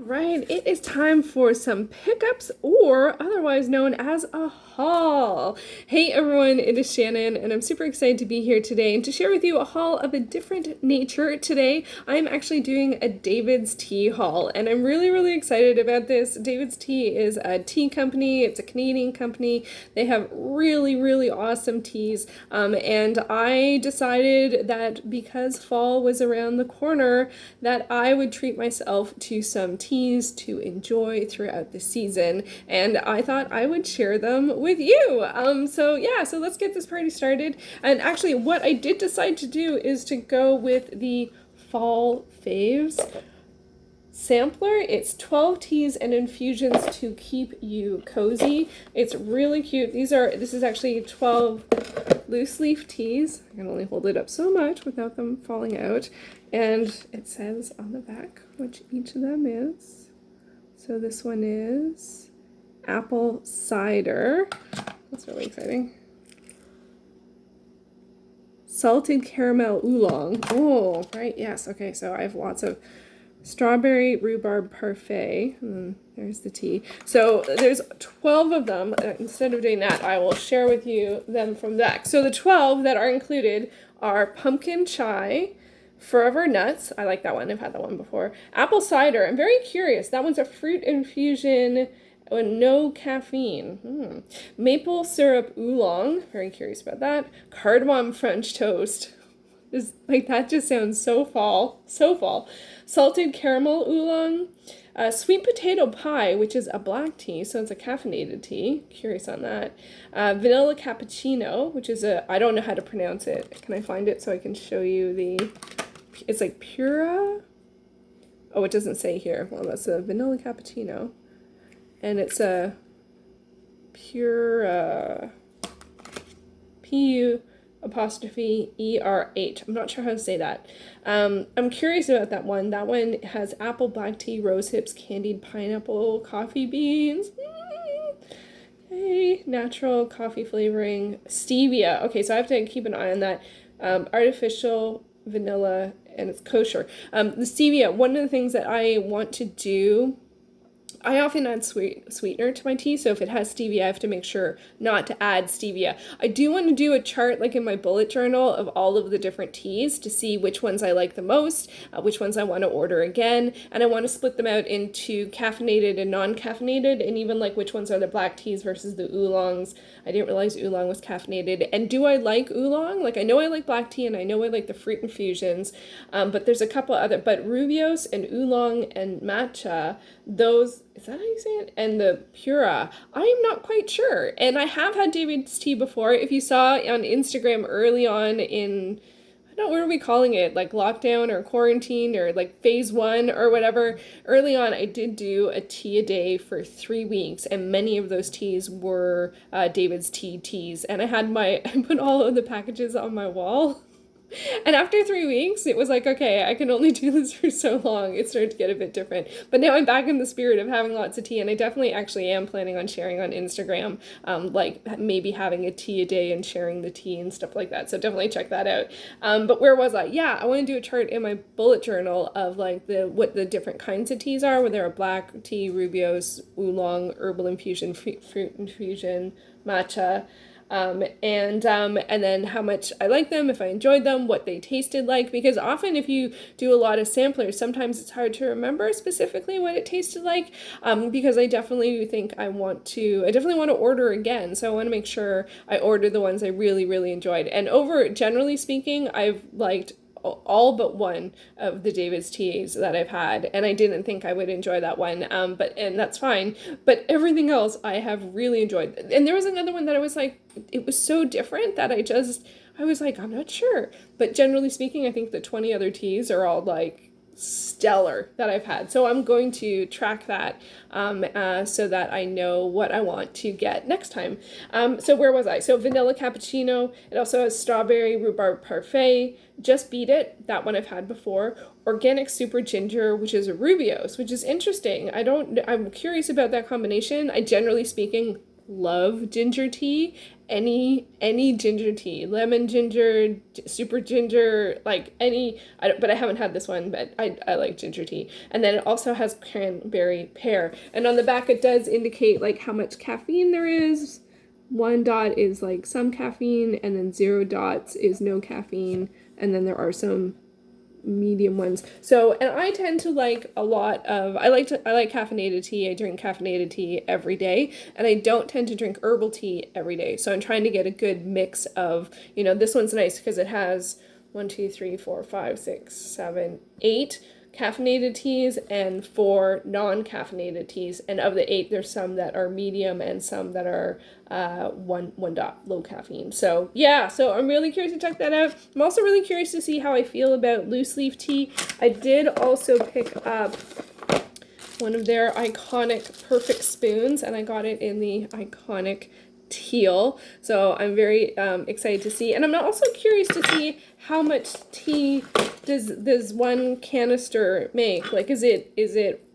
Right, it is time for some pickups, or otherwise known as a haul. Hey everyone, it is Shannon, and I'm super excited to be here today and to share with you a haul of a different nature. Today, I'm actually doing a David's Tea haul, and I'm really excited about this. David's Tea is a tea company. It's a Canadian company. They have really awesome teas, and I decided that because fall was around the corner, that I would treat myself to some teas to enjoy throughout the season, and I thought I would share them with you. So let's get this party started. And actually, what I did decide to do is to go with the Fall Faves sampler. It's 12 teas and infusions to keep you cozy. It's really cute. This is actually 12 loose leaf teas. I can only hold it up so much without them falling out. And it says on the back which each of them is. So this one is apple cider. That's really exciting. Salted caramel oolong. Oh, right, yes. Okay, so I have lots of strawberry rhubarb parfait. And there's the tea. So there's 12 of them. Instead of doing that, I will share with you them from that. So the 12 that are included are pumpkin chai, forever nuts. I like that one. I've had that one before. Apple cider. I'm very curious. That one's a fruit infusion with no caffeine. Maple syrup oolong. Very curious about that. Cardamom French toast. That just sounds so fall. So fall. Salted caramel oolong. Sweet potato pie, which is a black tea, so it's a caffeinated tea. Curious on that. Vanilla cappuccino, which is I don't know how to pronounce it. Can I find it so I can show you it's like Pura? Oh, it doesn't say here. Well, that's a vanilla cappuccino. And it's a Pura, P-U apostrophe E-R-H. I'm not sure how to say that. I'm curious about that one. That one has apple black tea, rose hips, candied pineapple, coffee beans. Hey, natural coffee flavoring, stevia. Okay, so I have to keep an eye on that. Artificial vanilla, and it's kosher. The stevia, one of the things that I want to do, I often add sweetener to my tea, so if it has stevia, I have to make sure not to add stevia. I do want to do a chart, like in my bullet journal, of all of the different teas to see which ones I like the most, which ones I want to order again, and I want to split them out into caffeinated and non-caffeinated, and even like which ones are the black teas versus the oolongs. I didn't realize oolong was caffeinated. And do I like oolong? Like, I know I like black tea, and I know I like the fruit infusions, but there's a couple other, but Rubios and oolong and matcha, those, is that how you say it? And the Pura, I'm not quite sure. And I have had David's tea before. If you saw on Instagram early on in, I don't know, what are we calling it? Like lockdown or quarantine or like phase 1 or whatever. Early on, I did do a tea a day for 3 weeks. And many of those teas were David's tea teas. And I put all of the packages on my wall. And after 3 weeks, it was like, okay, I can only do this for so long. It started to get a bit different. But now I'm back in the spirit of having lots of tea, and I definitely actually am planning on sharing on Instagram, like maybe having a tea a day and sharing the tea and stuff like that. So definitely check that out. But where was I? Yeah, I want to do a chart in my bullet journal of like what the different kinds of teas are, whether they're black tea, Rubios, oolong, herbal infusion, fruit infusion, matcha. And then how much I like them, if I enjoyed them, what they tasted like, because often if you do a lot of samplers, sometimes it's hard to remember specifically what it tasted like, because I definitely think I definitely want to order again, so I want to make sure I order the ones I really enjoyed. And generally speaking, I've liked all but one of the David's teas that I've had, and I didn't think I would enjoy that one, and that's fine, but everything else I have really enjoyed. And there was another one that I was like, it was so different that I was like, I'm not sure, but generally speaking, I think the 20 other teas are all like stellar that I've had. So I'm going to track that so that I know what I want to get next time. So where was I? So vanilla cappuccino. It also has strawberry rhubarb parfait. Just Beat It. That one I've had before. Organic super ginger, which is a Rubios, which is interesting. I'm curious about that combination. I generally speaking love ginger tea. Any ginger tea, lemon ginger, super ginger, like any. But I haven't had this one, but I like ginger tea. And then it also has cranberry pear. And on the back it does indicate like how much caffeine there is. 1 dot is like some caffeine, and then 0 dots is no caffeine, and then there are some medium ones. So, and I tend to like a lot of, I like caffeinated tea. I drink caffeinated tea every day, and I don't tend to drink herbal tea every day. So I'm trying to get a good mix of, this one's nice because it has 1, 2, 3, 4, 5, 6, 7, 8 caffeinated teas and 4 non-caffeinated teas, and of the 8 there's some that are medium and some that are one dot low caffeine. So yeah, so I'm really curious to check that out. I'm also really curious to see how I feel about loose leaf tea. I did also pick up one of their iconic perfect spoons, and I got it in the iconic teal. So I'm very excited to see, and I'm also curious to see how much tea does one canister make. Like, is it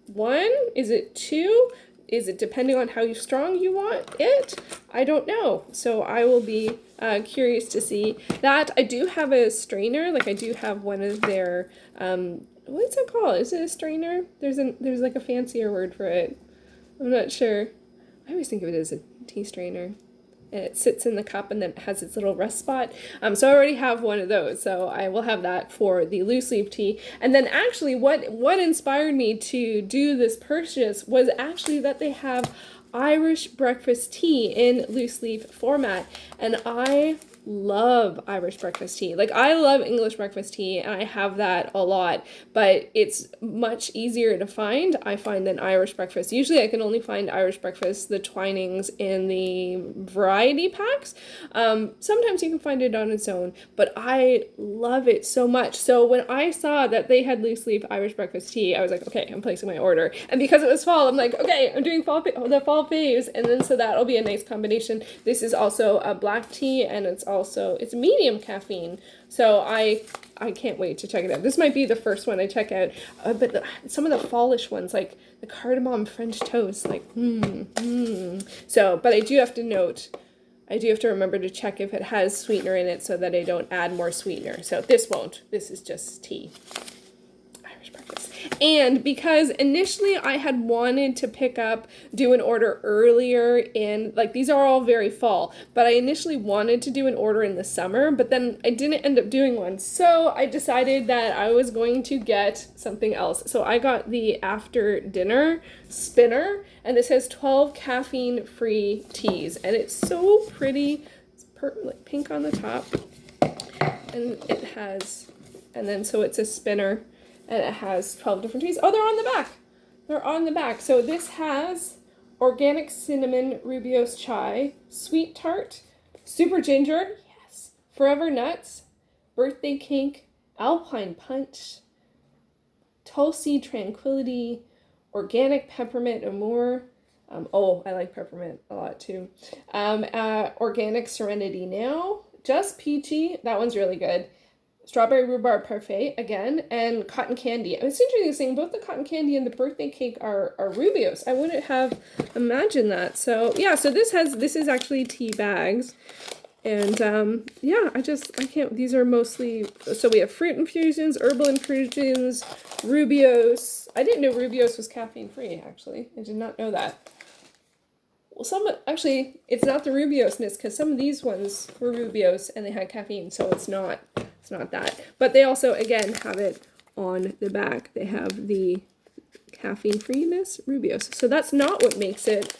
1? Is it 2? Is it depending on how strong you want it? I don't know. So I will be curious to see that. I do have a strainer. Like, I do have one of their what's it called? Is it a strainer? There's like a fancier word for it. I'm not sure. I always think of it as a tea strainer. And it sits in the cup and then it has its little rest spot. So I already have one of those. So I will have that for the loose leaf tea. And then actually what inspired me to do this purchase was actually that they have Irish breakfast tea in loose leaf format. And I love Irish breakfast tea. Like, I love English breakfast tea, and I have that a lot, but it's much easier to find, I find, than Irish breakfast. Usually I can only find Irish breakfast, the Twinings, in the variety packs. Sometimes you can find it on its own, but I love it so much. So when I saw that they had loose leaf Irish breakfast tea, I was like, okay, I'm placing my order. And because it was fall, I'm like, okay, I'm doing the fall faves, and then so that'll be a nice combination. This is also a black tea, and it's medium caffeine, so I can't wait to check it out. This might be the first one I check out, but some of the fallish ones, like the cardamom French toast, like So, but I do have to remember to check if it has sweetener in it so that I don't add more sweetener. So this won't. This is just tea. Irish breakfast. And because initially I had wanted to do an order earlier in, like, these are all very fall, but I initially wanted to do an order in the summer, but then I didn't end up doing one. So I decided that I was going to get something else. So I got the after dinner spinner, and this has 12 caffeine-free teas, and it's so pretty. It's like pink on the top, and so it's a spinner. And it has 12 different teas. Oh, they're on the back. They're on the back. So this has organic cinnamon rooibos chai, sweet tart, super ginger, yes, forever nuts, birthday cake, alpine punch, tulsi tranquility, organic peppermint amour. I like peppermint a lot too. Organic serenity now, just peachy. That one's really good. Strawberry rhubarb parfait again, and cotton candy. It's interesting, both the cotton candy and the birthday cake are rooibos. I wouldn't have imagined that. So yeah, so this is actually tea bags. And yeah, I can't, these are mostly, so we have fruit infusions, herbal infusions, rooibos. I didn't know rooibos was caffeine free, actually. I did not know that. Well, actually, it's not the rubiosness, because some of these ones were rubios and they had caffeine, so it's not that. But they also, again, have it on the back. They have the caffeine freeness rubios. So that's not what makes it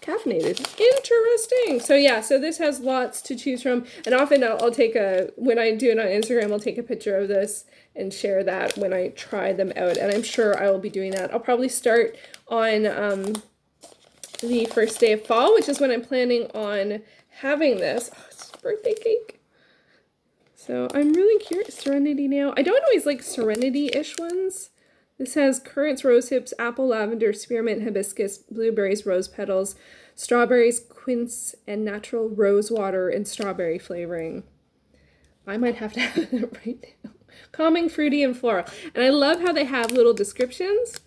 caffeinated. Interesting. So yeah, so this has lots to choose from. And often I'll take when I do it on Instagram, I'll take a picture of this and share that when I try them out. And I'm sure I will be doing that. I'll probably start on the first day of fall, which is when I'm planning on having this. Oh, it's birthday cake. So I'm really curious. Serenity now. I don't always like Serenity-ish ones. This has currants, rose hips, apple, lavender, spearmint, hibiscus, blueberries, rose petals, strawberries, quince, and natural rose water and strawberry flavoring. I might have to have that right now. Calming, fruity, and floral. And I love how they have little descriptions.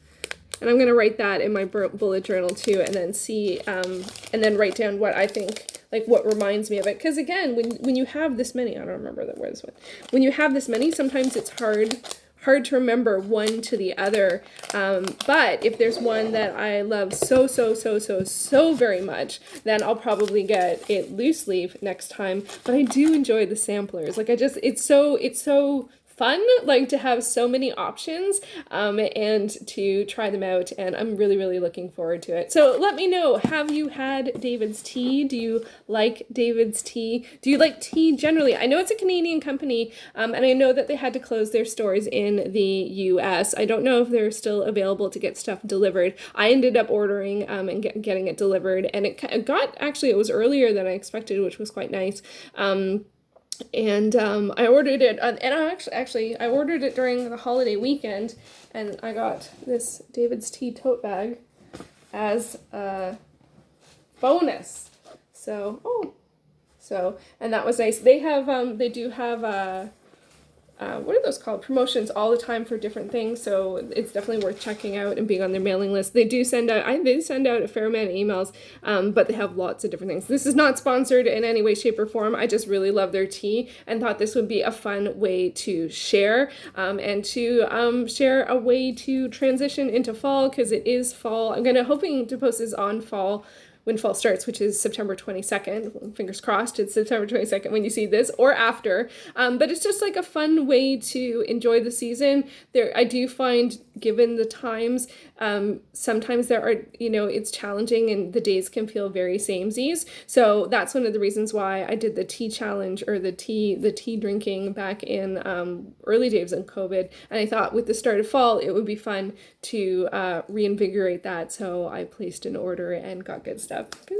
And I'm going to write that in my bullet journal too, and then see, and then write down what I think, like what reminds me of it. Because again, when you have this many, I don't remember the words, when you have this many, sometimes it's hard to remember one to the other. But if there's one that I love so very much, then I'll probably get it loose leaf next time. But I do enjoy the samplers. Like it's so fun, like to have so many options, and to try them out, and I'm really looking forward to it. So let me know, have you had David's tea? Do you like David's tea? Do you like tea generally? I know it's a Canadian company, and I know that they had to close their stores in the US. I don't know if they're still available to get stuff delivered. I ended up ordering and getting it delivered, and it got, actually it was earlier than I expected, which was quite nice. And I ordered it, and I ordered it during the holiday weekend, and I got this David's Tea tote bag as a bonus. So, and that was nice. They have, they do have, what are those called? Promotions all the time for different things. So it's definitely worth checking out and being on their mailing list. They do send out, they send out a fair amount of emails, but they have lots of different things. This is not sponsored in any way, shape, or form. I just really love their tea and thought this would be a fun way to share, and to share a way to transition into fall, because it is fall. I'm hoping to post this on fall, when fall starts, which is September 22nd. Fingers crossed, it's September 22nd when you see this, or after. But it's just like a fun way to enjoy the season. I do find, given the times, sometimes there are, it's challenging and the days can feel very samesies. So that's one of the reasons why I did the tea challenge, or the tea drinking back in early days of COVID. And I thought with the start of fall, it would be fun to reinvigorate that. So I placed an order and got good stuff.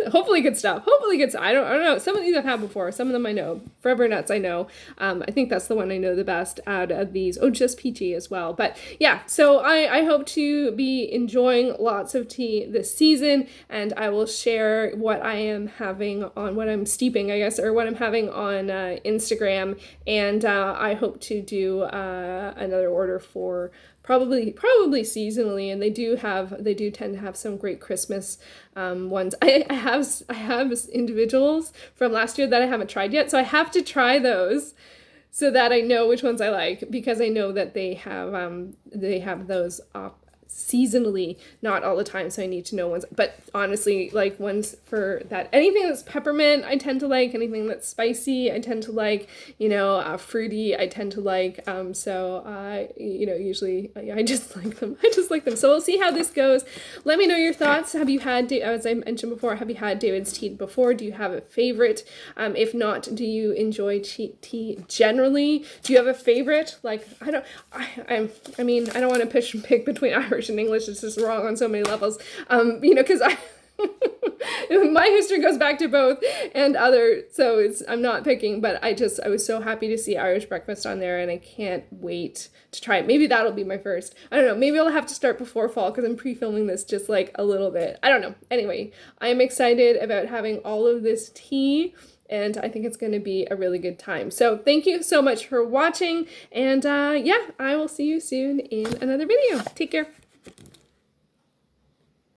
Hopefully good stuff. I don't know. Some of these I've had before. Some of them I know. Forever Nuts I know. I think that's the one I know the best out of these. Oh, just peachy as well. But yeah, so I hope to be enjoying lots of tea this season, and I will share what I am having on, what I'm steeping, I guess, or what I'm having on Instagram. And I hope to do another order for probably seasonally, and they do tend to have some great Christmas ones. I have individuals from last year that I haven't tried yet, so I have to try those so that I know which ones I like, because I know that they have those seasonally, not all the time, so I need to know ones. But honestly, like ones for that, anything that's peppermint I tend to like, anything that's spicy I tend to like, fruity I tend to like, so usually I just like them. So we'll see how this goes. Let me know your thoughts. Have you had, as I mentioned before, have you had David's tea before? Do you have a favorite? If not, do you enjoy tea generally? Do you have a favorite? Like, I don't want to pick between Irish and English. It's just wrong on so many levels, because my history goes back to both and other, so I'm not picking, but I was so happy to see Irish breakfast on there, and I can't wait to try it. Maybe that'll be my first. I don't know, maybe I'll have to start before fall, because I'm pre-filming this just like a little bit. I don't know. Anyway, I am excited about having all of this tea, and I think it's going to be a really good time. So thank you so much for watching, and I will see you soon in another video. Take care.